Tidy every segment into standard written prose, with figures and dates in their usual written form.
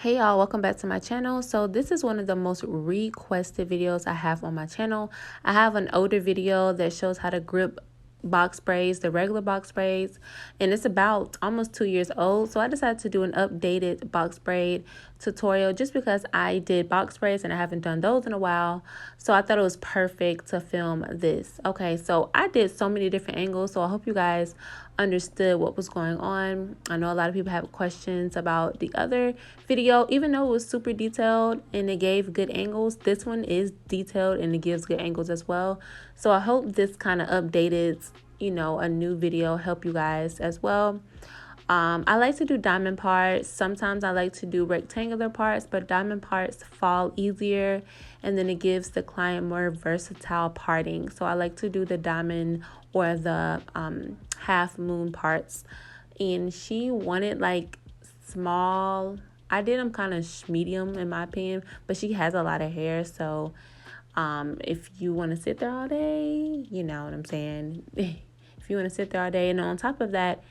Hey y'all, welcome back to my channel. So this is one of the most requested videos I have on my channel. I have an older video that shows how to grip box braids, the regular box braids, and it's about almost 2 years old. So I decided to do an updated box braid tutorial just because I did box braids and I haven't done those in a while. So I thought it was perfect to film this. Okay, so I did so many different angles, so I hope you guys understood what was going on. I know a lot of people have questions about the other video. Even though it was super detailed and it gave good angles, this one is detailed and it gives good angles as well. So I hope this kind of updated, a new video help you guys as well. I like to do diamond parts. Sometimes I like to do rectangular parts, but diamond parts fall easier and then it gives the client more versatile parting. So I like to do the diamond or the half moon parts. And she wanted like small. I did them kind of medium in my opinion, but she has a lot of hair. So if you want to sit there all day, you know what I'm saying? If you want to sit there all day, and on top of that,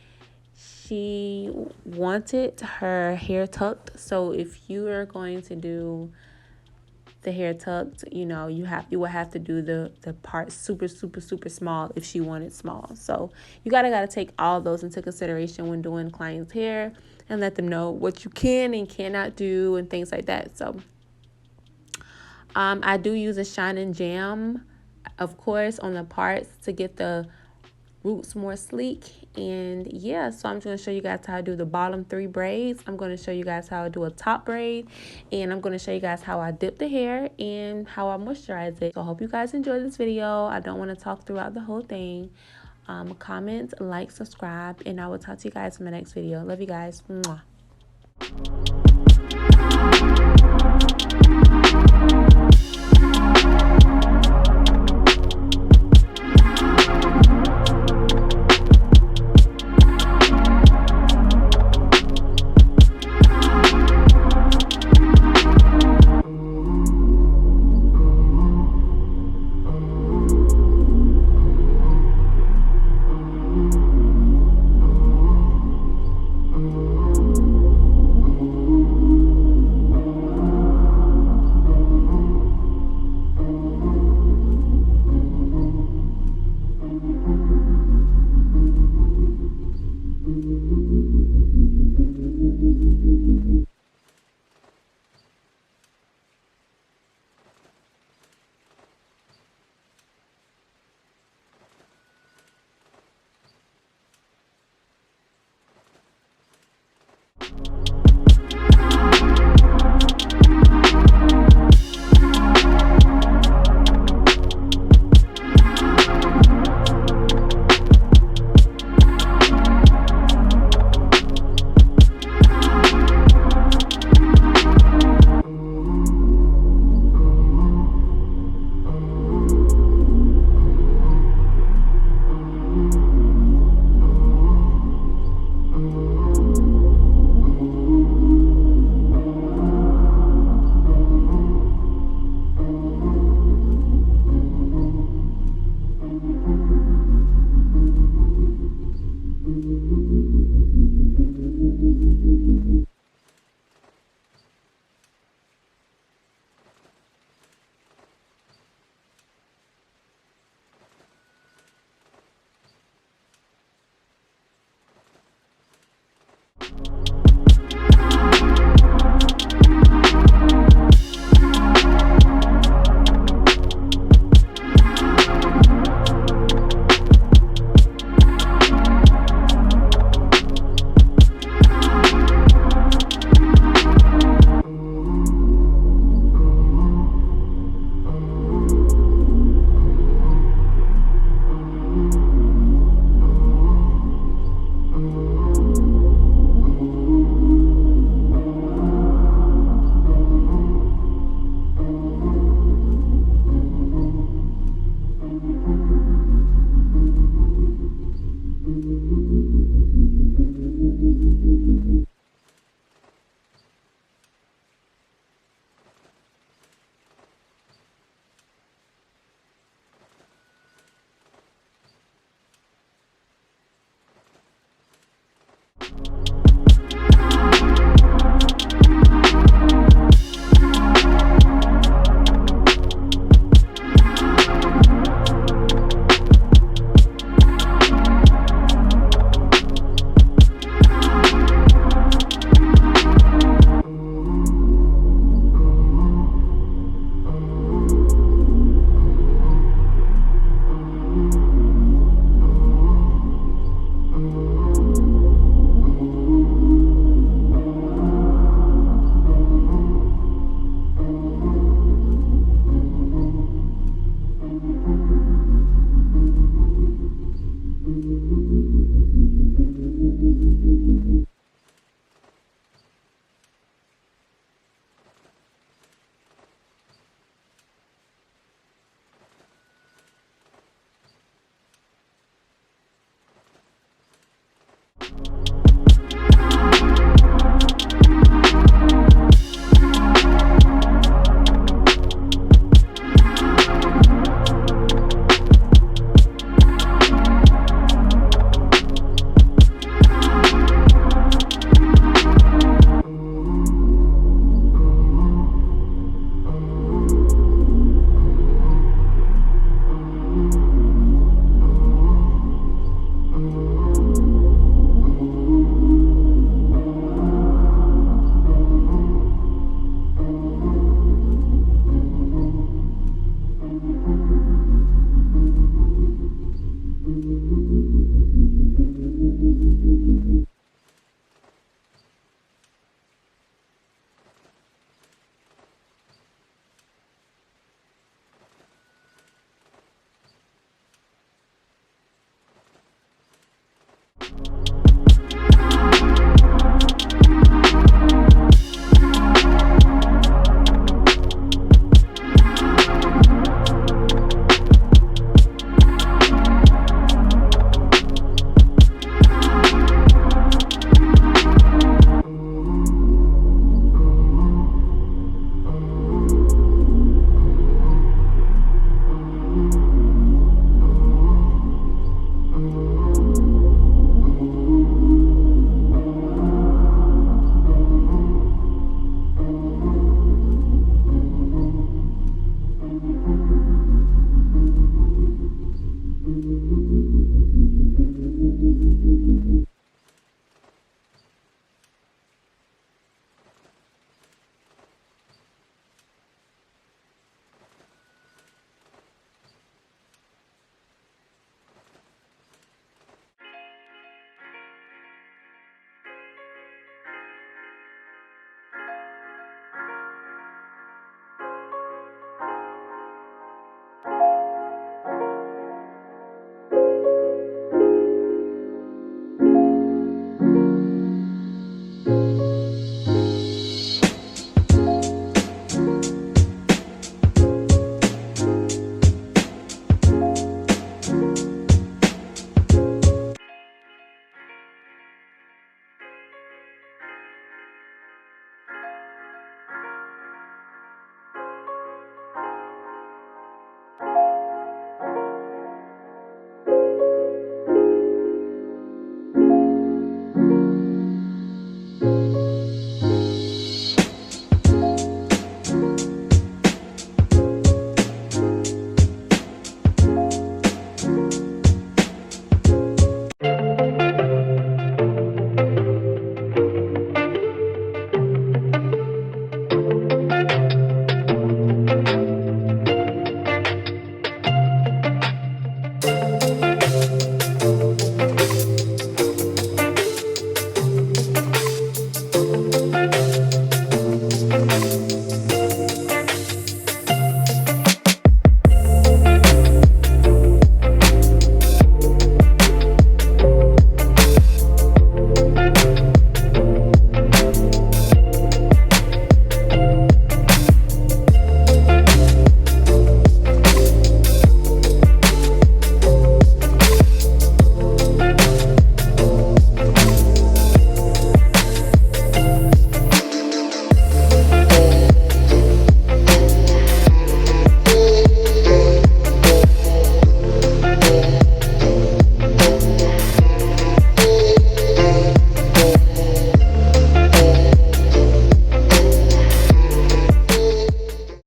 she wanted her hair tucked. So if you are going to do the hair tucked, you will have to do the part super small if she wanted small. So you gotta take all those into consideration when doing clients' hair and let them know what you can and cannot do and things like that. So I do use a shine and jam, of course, on the parts to get the roots more sleek. And yeah, so I'm going to show you guys how I do the bottom 3 braids. I'm going to show you guys how I do a top braid, and I'm going to show you guys how I dip the hair and how I moisturize it. So I hope you guys enjoy this video. I don't want to talk throughout the whole thing. Comment, like, subscribe, and I will talk to you guys in my next video. Love you guys. Mwah.